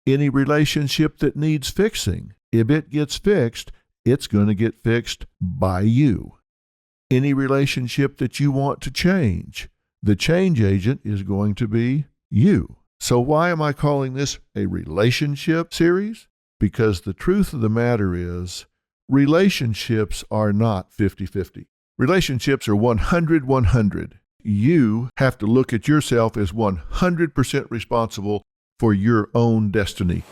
Any relationship that needs fixing, if it gets fixed, it's going to get fixed by you. Any relationship that you want to change, the change agent is going to be you. So why am I calling this a relationship series? Because the truth of the matter is, relationships are not 50-50. Relationships are 100-100. You have to look at yourself as 100% responsible for your own destiny.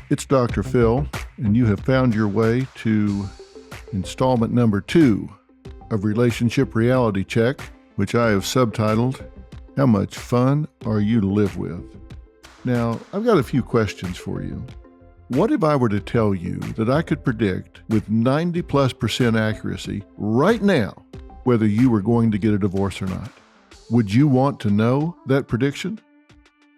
It's Dr. Phil, and you have found your way to installment number 2 of Relationship Reality Check, which I have subtitled, How Much Fun Are You to Live With? Now, I've got a few questions for you. What if I were to tell you that I could predict with 90+% accuracy right now whether you were going to get a divorce or not? Would you want to know that prediction?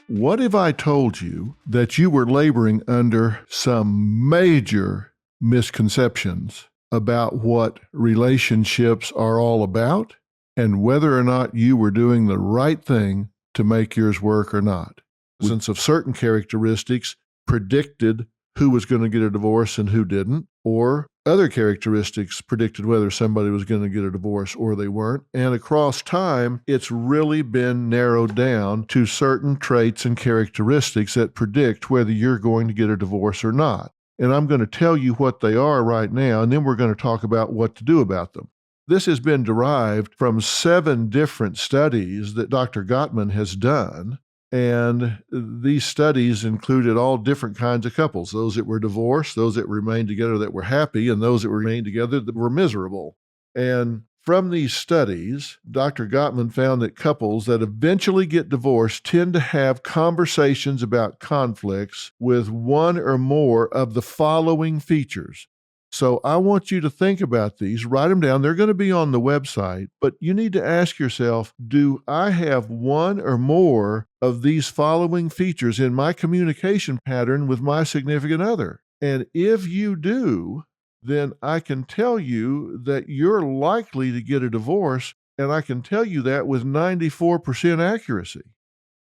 What if I told you that you were laboring under some major misconceptions about what relationships are all about and whether or not you were doing the right thing to make yours work or not? Since of certain characteristics predicted who was going to get a divorce and who didn't, or other characteristics predicted whether somebody was going to get a divorce or they weren't. And across time, it's really been narrowed down to certain traits and characteristics that predict whether you're going to get a divorce or not. And I'm going to tell you what they are right now, and then we're going to talk about what to do about them. This has been derived from 7 different studies that Dr. Gottman has done. And these studies included all different kinds of couples, those that were divorced, those that remained together that were happy, and those that remained together that were miserable. And from these studies, Dr. Gottman found that couples that eventually get divorced tend to have conversations about conflicts with one or more of the following features. So I want you to think about these, write them down. They're going to be on the website, but you need to ask yourself, do I have one or more of these following features in my communication pattern with my significant other? And if you do, then I can tell you that you're likely to get a divorce, and I can tell you that with 94% accuracy.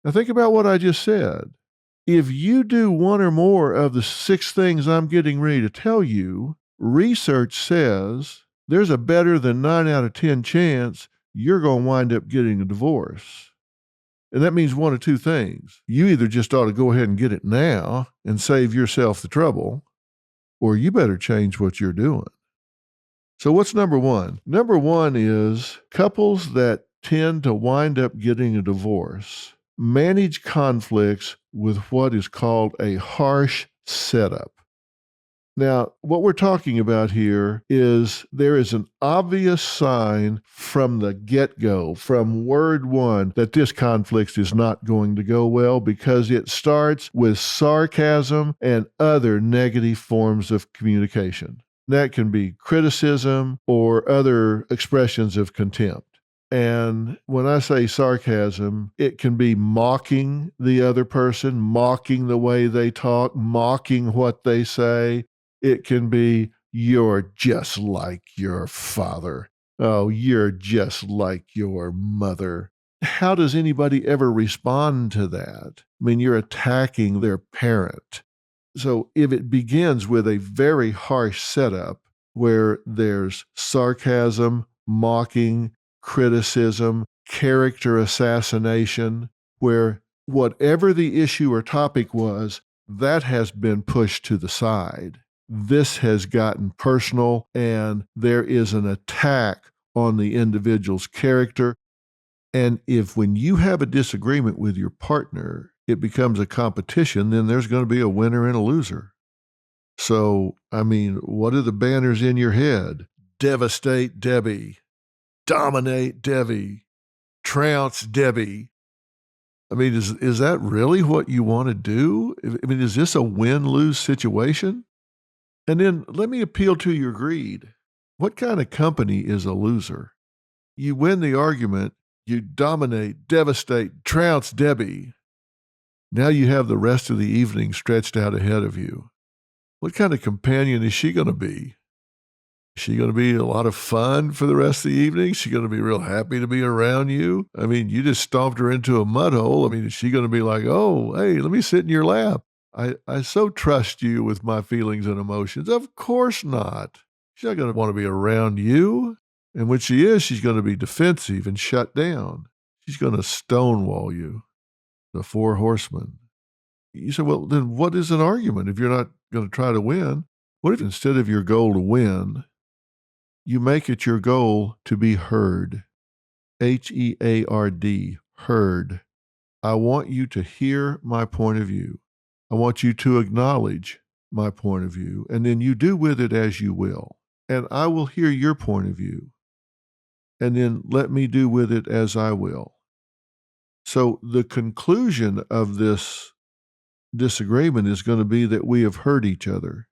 Now think about what I just said. If you do one or more of the 6 things I'm getting ready to tell you, research says there's a better than 9 out of 10 chance you're going to wind up getting a divorce. And that means one of 2 things. You either just ought to go ahead and get it now and save yourself the trouble, or you better change what you're doing. So what's number 1? Number 1 is couples that tend to wind up getting a divorce manage conflicts with what is called a harsh setup. Now, what we're talking about here is there is an obvious sign from the get-go, from word 1, that this conflict is not going to go well because it starts with sarcasm and other negative forms of communication. That can be criticism or other expressions of contempt. And when I say sarcasm, it can be mocking the other person, mocking the way they talk, mocking what they say. It can be, you're just like your father. Oh, you're just like your mother. How does anybody ever respond to that? I mean, you're attacking their parent. So if it begins with a very harsh setup where there's sarcasm, mocking, criticism, character assassination, where whatever the issue or topic was, that has been pushed to the side. This has gotten personal, and there is an attack on the individual's character. And if when you have a disagreement with your partner, it becomes a competition, then there's going to be a winner and a loser. So, I mean, what are the banners in your head? Devastate Debbie. Dominate Debbie. Trounce Debbie. I mean, is that really what you want to do? I mean, is this a win-lose situation? And then let me appeal to your greed. What kind of company is a loser? You win the argument, you dominate, devastate, trounce Debbie. Now you have the rest of the evening stretched out ahead of you. What kind of companion is she going to be? Is she going to be a lot of fun for the rest of the evening? Is she going to be real happy to be around you? I mean, you just stomped her into a mud hole. I mean, is she going to be like, oh, hey, let me sit in your lap? I so trust you with my feelings and emotions. Of course not. She's not going to want to be around you. And when she is, she's going to be defensive and shut down. She's going to stonewall you. The four horsemen. You say, well, then what is an argument if you're not going to try to win? What if instead of your goal to win, you make it your goal to be heard? Heard, heard. I want you to hear my point of view. I want you to acknowledge my point of view, and then you do with it as you will. And I will hear your point of view, and then let me do with it as I will. So the conclusion of this disagreement is going to be that we have heard each other.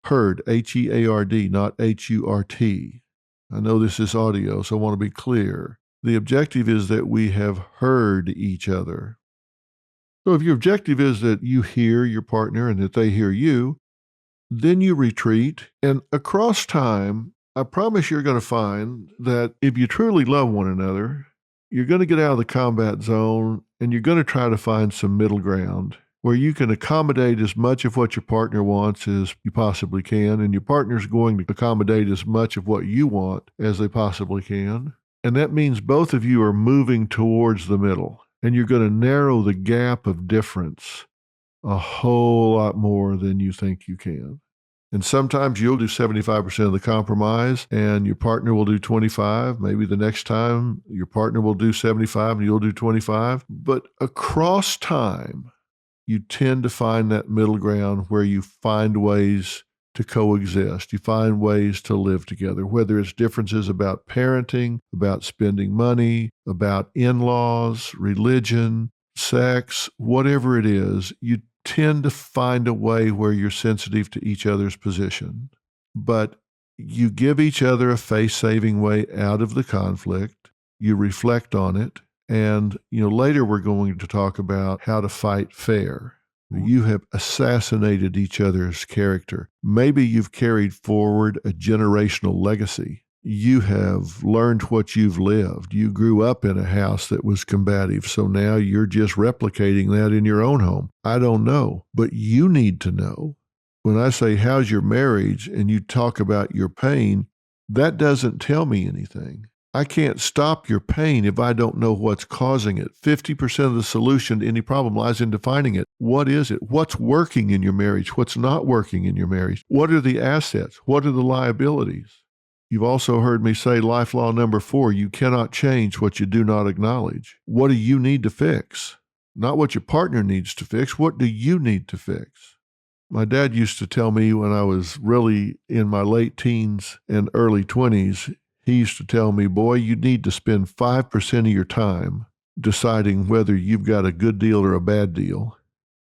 Heard, Heard, not Hurt. I know this is audio, so I want to be clear. The objective is that we have heard each other. So if your objective is that you hear your partner and that they hear you, then you retreat. And across time, I promise you're going to find that if you truly love one another, you're going to get out of the combat zone and you're going to try to find some middle ground where you can accommodate as much of what your partner wants as you possibly can, and your partner's going to accommodate as much of what you want as they possibly can. And that means both of you are moving towards the middle, and you're going to narrow the gap of difference a whole lot more than you think you can. And sometimes you'll do 75% of the compromise and your partner will do 25. Maybe the next time your partner will do 75 and you'll do 25. But across time, you tend to find that middle ground where you find ways to coexist. You find ways to live together, whether it's differences about parenting, about spending money, about in-laws, religion, sex, whatever it is, you tend to find a way where you're sensitive to each other's position. But you give each other a face-saving way out of the conflict. You reflect on it. And, later we're going to talk about how to fight fair. You have assassinated each other's character. Maybe you've carried forward a generational legacy. You have learned what you've lived. You grew up in a house that was combative, so now you're just replicating that in your own home. I don't know, but you need to know. When I say, how's your marriage, and you talk about your pain, that doesn't tell me anything. I can't stop your pain if I don't know what's causing it. 50% of the solution to any problem lies in defining it. What is it? What's working in your marriage? What's not working in your marriage? What are the assets? What are the liabilities? You've also heard me say life law number 4, you cannot change what you do not acknowledge. What do you need to fix? Not what your partner needs to fix. What do you need to fix? My dad used to tell me when I was really in my late teens and early 20s, he used to tell me, boy, you need to spend 5% of your time deciding whether you've got a good deal or a bad deal,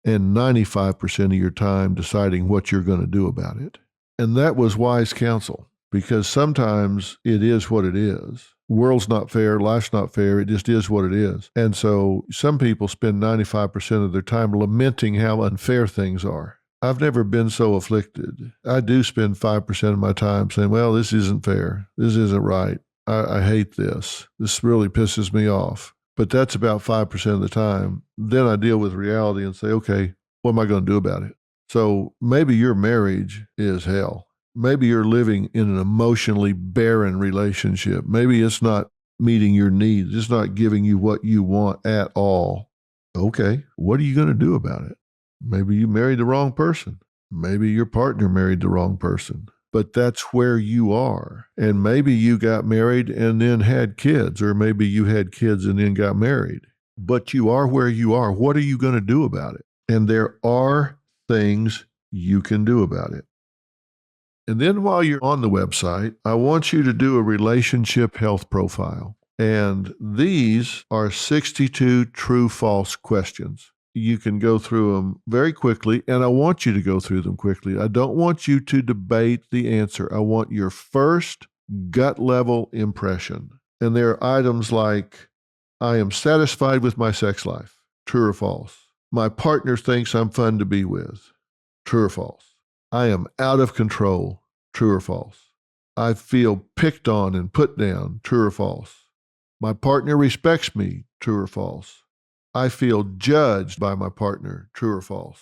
and 95% of your time deciding what you're going to do about it. And that was wise counsel, because sometimes it is what it is. World's not fair, life's not fair, it just is what it is. And so some people spend 95% of their time lamenting how unfair things are. I've never been so afflicted. I do spend 5% of my time saying, well, this isn't fair. This isn't right. I hate this. This really pisses me off. But that's about 5% of the time. Then I deal with reality and say, okay, what am I going to do about it? So maybe your marriage is hell. Maybe you're living in an emotionally barren relationship. Maybe it's not meeting your needs. It's not giving you what you want at all. Okay, what are you going to do about it? Maybe you married the wrong person. Maybe your partner married the wrong person. But that's where you are. And maybe you got married and then had kids, or maybe you had kids and then got married. But you are where you are. What are you going to do about it? And there are things you can do about it. And then while you're on the website, I want you to do a relationship health profile. And these are 62 true-false questions. You can go through them very quickly, and I want you to go through them quickly. I don't want you to debate the answer. I want your first gut-level impression. And there are items like, I am satisfied with my sex life. True or false? My partner thinks I'm fun to be with. True or false? I am out of control. True or false? I feel picked on and put down. True or false? My partner respects me. True or false? I feel judged by my partner. True or false?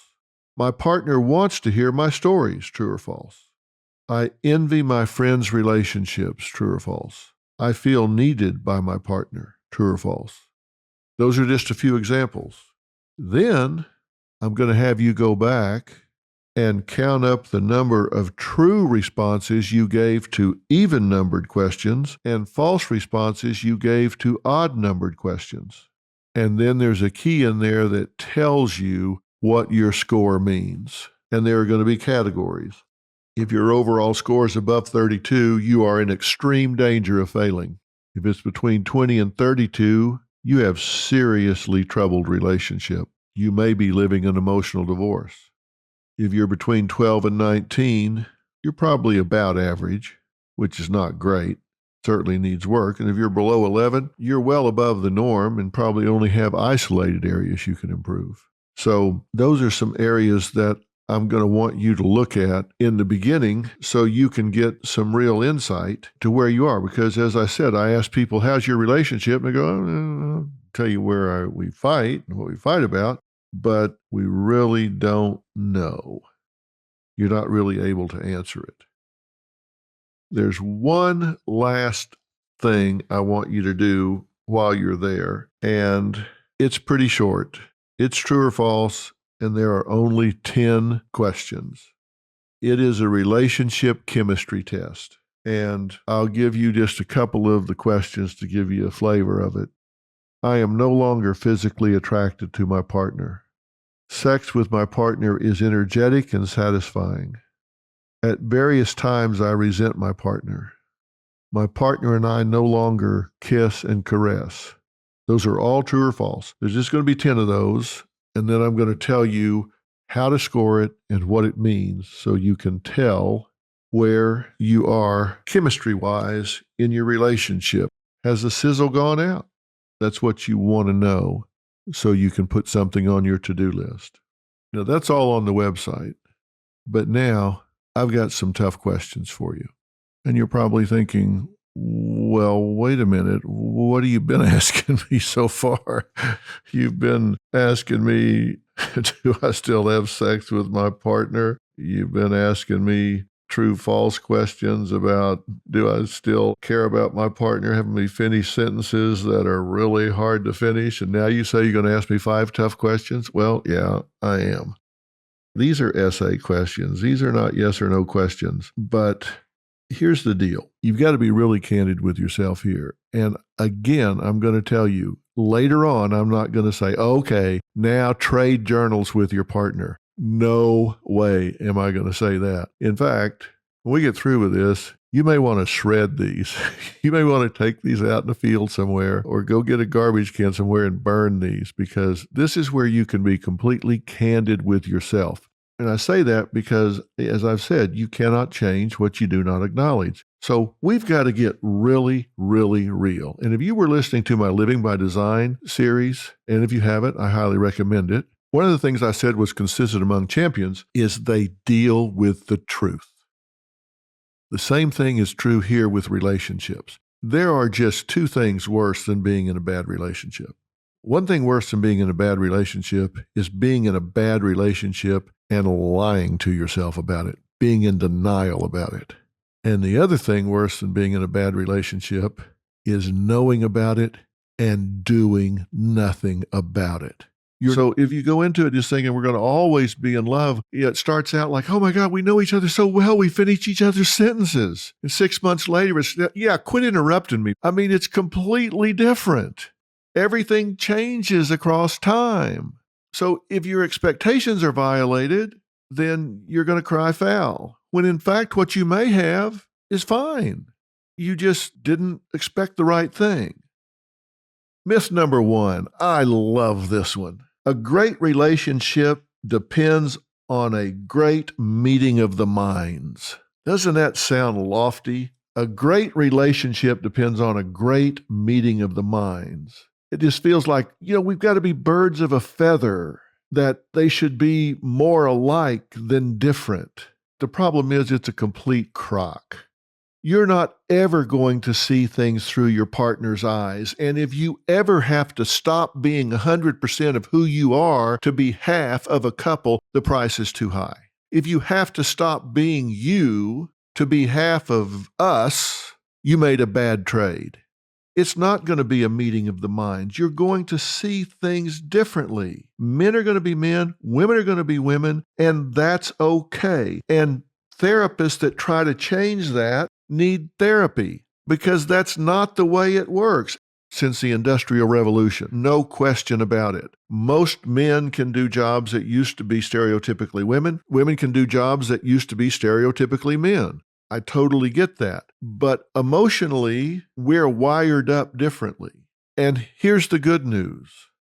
My partner wants to hear my stories. True or false? I envy my friends' relationships. True or false? I feel needed by my partner. True or false? Those are just a few examples. Then I'm going to have you go back and count up the number of true responses you gave to even-numbered questions and false responses you gave to odd-numbered questions. And then there's a key in there that tells you what your score means. And there are going to be categories. If your overall score is above 32, you are in extreme danger of failing. If it's between 20 and 32, you have seriously troubled relationship. You may be living an emotional divorce. If you're between 12 and 19, you're probably about average, which is not great. Certainly needs work. And if you're below 11, you're well above the norm and probably only have isolated areas you can improve. So those are some areas that I'm going to want you to look at in the beginning so you can get some real insight to where you are. Because as I said, I ask people, how's your relationship? And they go, I'll tell you where we fight and what we fight about, but we really don't know. You're not really able to answer it. There's one last thing I want you to do while you're there, and it's pretty short. It's true or false, and there are only 10 questions. It is a relationship chemistry test, and I'll give you just a couple of the questions to give you a flavor of it. I am no longer physically attracted to my partner. Sex with my partner is energetic and satisfying. At various times, I resent my partner. My partner and I no longer kiss and caress. Those are all true or false. There's just going to be 10 of those, and then I'm going to tell you how to score it and what it means so you can tell where you are chemistry-wise in your relationship. Has the sizzle gone out? That's what you want to know so you can put something on your to-do list. Now, that's all on the website. But now I've got some tough questions for you. And you're probably thinking, well, wait a minute. What have you been asking me so far? You've been asking me, do I still have sex with my partner? You've been asking me true, false questions about, do I still care about my partner? Having me finish sentences that are really hard to finish. And now you say you're going to ask me 5 tough questions? Well, yeah, I am. These are essay questions. These are not yes or no questions. But here's the deal. You've got to be really candid with yourself here. And again, I'm going to tell you, later on, I'm not going to say, okay, now trade journals with your partner. No way am I going to say that. In fact, when we get through with this, you may want to shred these. You may want to take these out in the field somewhere or go get a garbage can somewhere and burn these, because this is where you can be completely candid with yourself. And I say that because, as I've said, you cannot change what you do not acknowledge. So we've got to get really, really real. And if you were listening to my Living by Design series, and if you haven't, I highly recommend it. One of the things I said was consistent among champions is they deal with the truth. The same thing is true here with relationships. There are just 2 things worse than being in a bad relationship. One thing worse than being in a bad relationship is being in a bad relationship and lying to yourself about it, being in denial about it. And the other thing worse than being in a bad relationship is knowing about it and doing nothing about it. So if you go into it just thinking we're going to always be in love, it starts out like, oh my God, we know each other so well, we finish each other's sentences. And 6 months later, it's, yeah, quit interrupting me. I mean, it's completely different. Everything changes across time. So if your expectations are violated, then you're going to cry foul. When in fact, what you may have is fine. You just didn't expect the right thing. Myth number 1. I love this one. A great relationship depends on a great meeting of the minds. Doesn't that sound lofty? A great relationship depends on a great meeting of the minds. It just feels like, we've got to be birds of a feather, that they should be more alike than different. The problem is it's a complete crock. You're not ever going to see things through your partner's eyes. And if you ever have to stop being 100% of who you are to be half of a couple, the price is too high. If you have to stop being you to be half of us, you made a bad trade. It's not going to be a meeting of the minds. You're going to see things differently. Men are going to be men, women are going to be women, and that's okay. And therapists that try to change that need therapy because that's not the way it works. Since the Industrial Revolution, no question about it. Most men can do jobs that used to be stereotypically women. Women can do jobs that used to be stereotypically men. I totally get that. But emotionally, we're wired up differently. And here's the good news.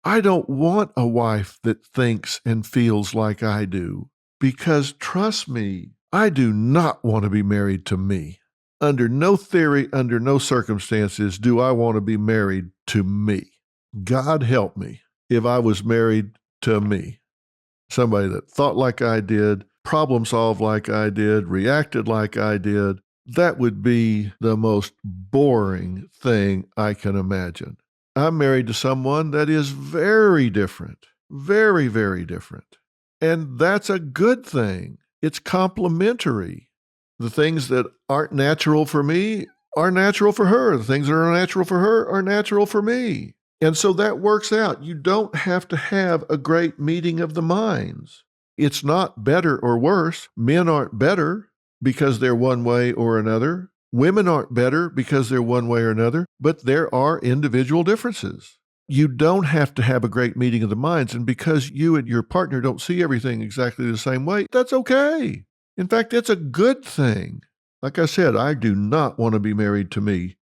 I don't want a wife that thinks and feels like I do, because trust me, I do not want to be married to me. Under no theory, under no circumstances do I want to be married to me. God help me if I was married to me. Somebody that thought like I did, problem solved like I did, reacted like I did. That would be the most boring thing I can imagine. I'm married to someone that is very different, very, very different. And that's a good thing. It's complementary. The things that aren't natural for me are natural for her. The things that are natural for her are natural for me. And so that works out. You don't have to have a great meeting of the minds. It's not better or worse. Men aren't better because they're one way or another. Women aren't better because they're one way or another, but there are individual differences. You don't have to have a great meeting of the minds, and because you and your partner don't see everything exactly the same way, that's okay. In fact, that's a good thing. Like I said, I do not want to be married to me.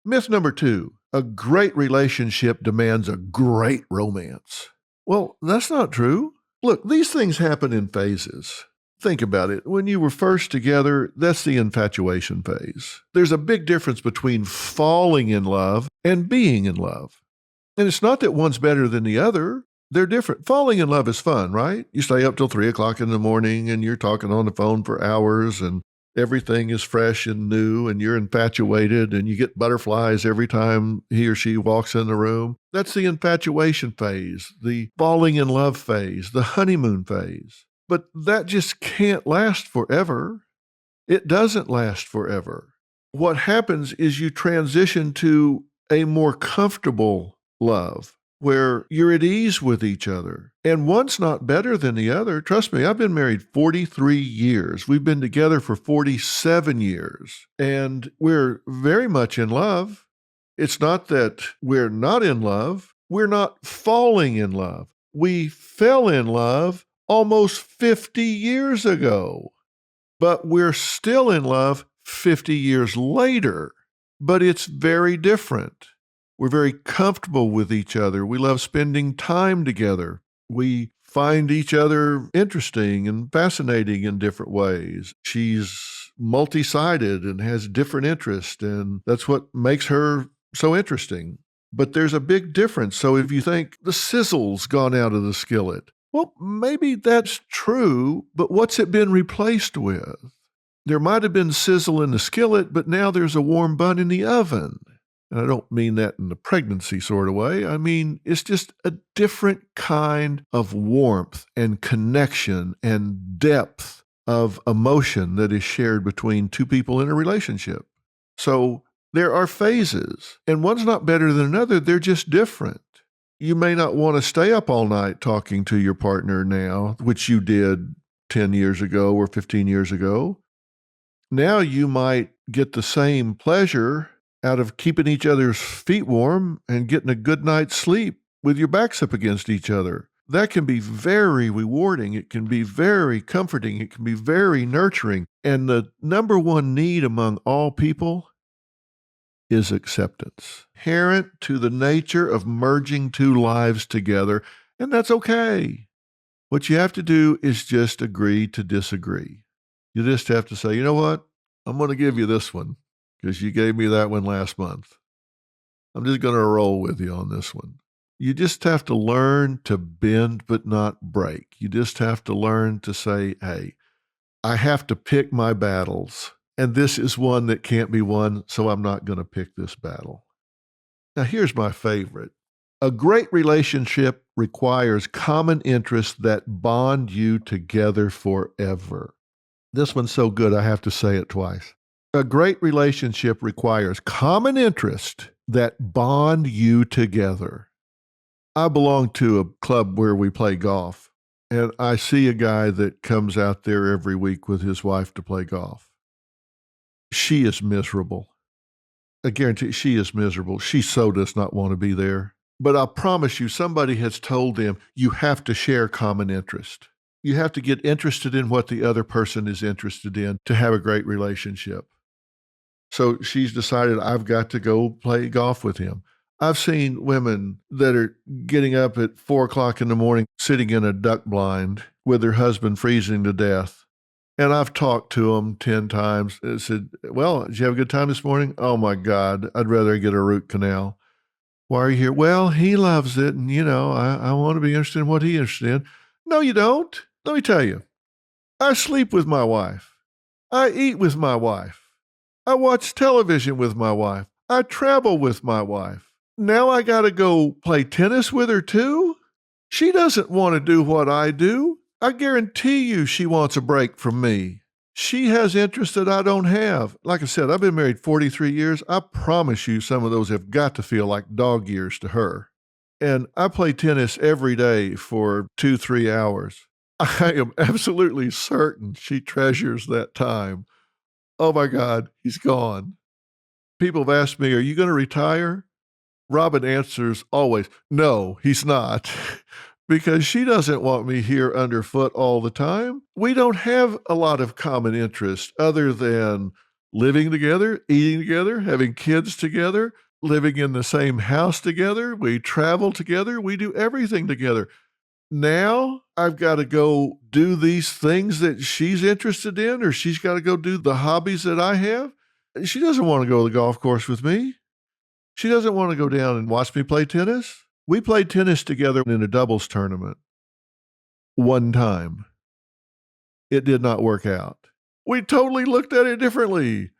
Myth number 2, a great relationship demands a great romance. Well, that's not true. Look, these things happen in phases. Think about it. When you were first together, that's the infatuation phase. There's a big difference between falling in love and being in love. And it's not that one's better than the other. They're different. Falling in love is fun, right? You stay up till 3 o'clock in the morning and you're talking on the phone for hours and everything is fresh and new and you're infatuated and you get butterflies every time he or she walks in the room. That's the infatuation phase, the falling in love phase, the honeymoon phase. But that just can't last forever. It doesn't last forever. What happens is you transition to a more comfortable love where you're at ease with each other. And one's not better than the other. Trust me, I've been married 43 years. We've been together for 47 years. And we're very much in love. It's not that we're not in love. We're not falling in love. We fell in love almost 50 years ago. But we're still in love 50 years later. But it's very different. We're very comfortable with each other. We love spending time together. We find each other interesting and fascinating in different ways. She's multi-sided and has different interests, and that's what makes her so interesting. But there's a big difference. So if you think the sizzle's gone out of the skillet, well, maybe that's true, but what's it been replaced with? There might have been sizzle in the skillet, but now there's a warm bun in the oven. And I don't mean that in the pregnancy sort of way. I mean, it's just a different kind of warmth and connection and depth of emotion that is shared between two people in a relationship. So there are phases, and one's not better than another. They're just different. You may not want to stay up all night talking to your partner now, which you did 10 years ago or 15 years ago. Now you might get the same pleasure out of keeping each other's feet warm and getting a good night's sleep with your backs up against each other. That can be very rewarding. It can be very comforting. It can be very nurturing. And the number one need among all people is acceptance. Inherent to the nature of merging two lives together, and that's okay. What you have to do is just agree to disagree. You just have to say, you know what? I'm going to give you this one because you gave me that one last month. I'm just going to roll with you on this one. You just have to learn to bend but not break. You just have to learn to say, hey, I have to pick my battles. And this is one that can't be won, so I'm not going to pick this battle. Now, here's my favorite. A great relationship requires common interests that bond you together forever. This one's so good, I have to say it twice. A great relationship requires common interest that bond you together. I belong to a club where we play golf, and I see a guy that comes out there every week with his wife to play golf. She is miserable. I guarantee she is miserable. She so does not want to be there. But I promise you, somebody has told them you have to share common interest. You have to get interested in what the other person is interested in to have a great relationship. So she's decided I've got to go play golf with him. I've seen women that are getting up at 4 o'clock in the morning, sitting in a duck blind with their husband freezing to death. And I've talked to them 10 times and said, well, did you have a good time this morning? Oh my God, I'd rather get a root canal. Why are you here? Well, he loves it. And, I want to be interested in what he's interested in. No, you don't. Let me tell you, I sleep with my wife. I eat with my wife. I watch television with my wife. I travel with my wife. Now I got to go play tennis with her too? She doesn't want to do what I do. I guarantee you she wants a break from me. She has interests that I don't have. Like I said, I've been married 43 years. I promise you some of those have got to feel like dog years to her. And I play tennis every day for 2-3 hours. I am absolutely certain she treasures that time. Oh my God, he's gone. People have asked me, are you going to retire? Robin answers always, no, he's not. Because she doesn't want me here underfoot all the time. We don't have a lot of common interests other than living together, eating together, having kids together, living in the same house together. We travel together. We do everything together. Now I've got to go do these things that she's interested in, or she's got to go do the hobbies that I have. She doesn't want to go to the golf course with me. She doesn't want to go down and watch me play tennis. We played tennis together in a doubles tournament one time. It did not work out. We totally looked at it differently.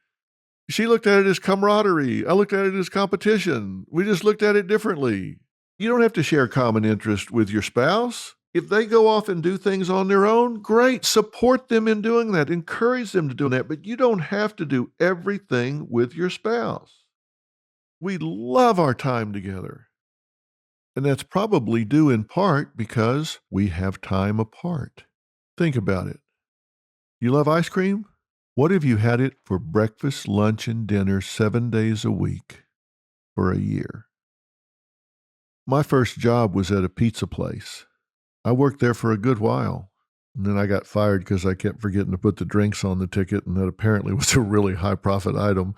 She looked at it as camaraderie. I looked at it as competition. We just looked at it differently. You don't have to share common interest with your spouse. If they go off and do things on their own, great. Support them in doing that. Encourage them to do that. But you don't have to do everything with your spouse. We love our time together. And that's probably due in part because we have time apart. Think about it. You love ice cream? What if you had it for breakfast, lunch, and dinner 7 days a week for a year? My first job was at a pizza place. I worked there for a good while. And then I got fired because I kept forgetting to put the drinks on the ticket, and that apparently was a really high profit item.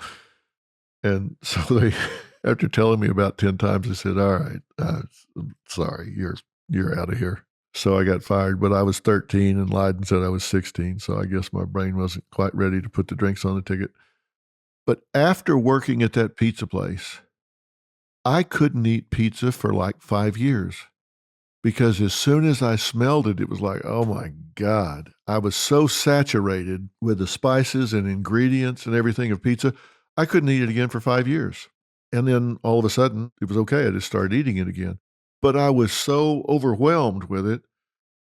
And so they, after telling me about 10 times, they said, all right, sorry, you're out of here. So I got fired, but I was 13 and lied and said I was 16. So I guess my brain wasn't quite ready to put the drinks on the ticket. But after working at that pizza place, I couldn't eat pizza for like 5 years because as soon as I smelled it, it was like, oh my God. I was so saturated with the spices and ingredients and everything of pizza, I couldn't eat it again for 5 years. And then all of a sudden, it was okay. I just started eating it again. But I was so overwhelmed with it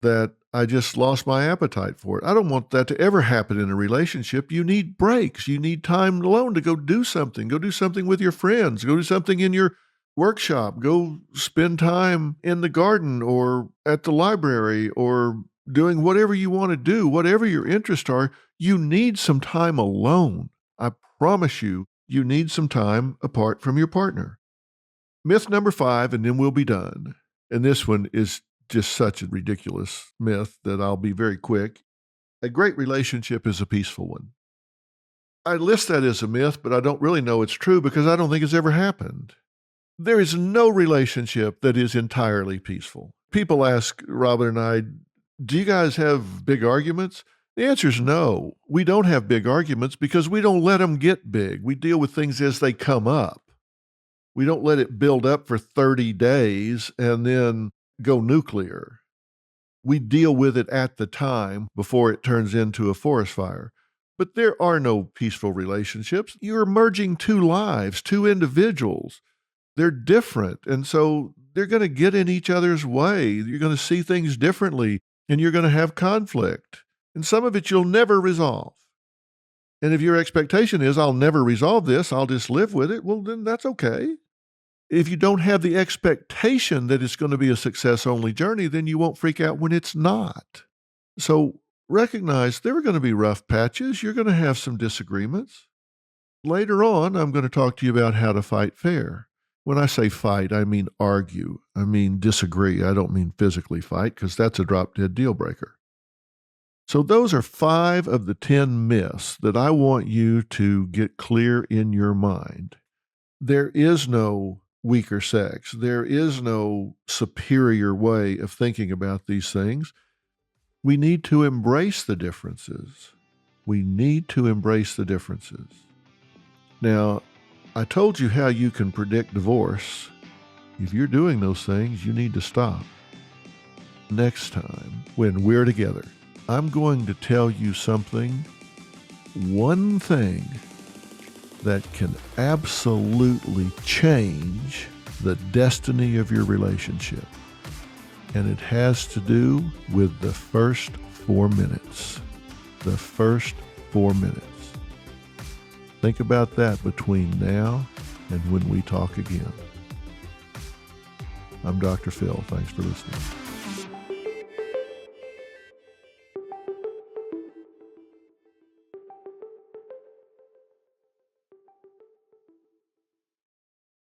that I just lost my appetite for it. I don't want that to ever happen in a relationship. You need breaks. You need time alone to go do something. Go do something with your friends. Go do something in your workshop. Go spend time in the garden or at the library or doing whatever you want to do, whatever your interests are. You need some time alone. I promise you, you need some time apart from your partner. Myth number 5, and then we'll be done. And this one is just such a ridiculous myth that I'll be very quick. A great relationship is a peaceful one. I list that as a myth, but I don't really know it's true because I don't think it's ever happened. There is no relationship that is entirely peaceful. People ask Robin and I, do you guys have big arguments? The answer is no. We don't have big arguments because we don't let them get big. We deal with things as they come up. We don't let it build up for 30 days and then go nuclear. We deal with it at the time before it turns into a forest fire. But there are no peaceful relationships. You're merging two lives, two individuals. They're different. And so they're going to get in each other's way. You're going to see things differently, and you're going to have conflict. And some of it you'll never resolve. And if your expectation is, I'll never resolve this, I'll just live with it, well, then that's okay. If you don't have the expectation that it's going to be a success-only journey, then you won't freak out when it's not. So recognize there are going to be rough patches. You're going to have some disagreements. Later on, I'm going to talk to you about how to fight fair. When I say fight, I mean argue. I mean disagree. I don't mean physically fight, because that's a drop-dead deal breaker. So those are 5 of the 10 myths that I want you to get clear in your mind. There is no weaker sex. There is no superior way of thinking about these things. We need to embrace the differences. We need to embrace the differences. Now, I told you how you can predict divorce. If you're doing those things, you need to stop. Next time, when we're together, I'm going to tell you something, one thing that can absolutely change the destiny of your relationship. And it has to do with the first 4 minutes. The first 4 minutes. Think about that between now and when we talk again. I'm Dr. Phil. Thanks for listening.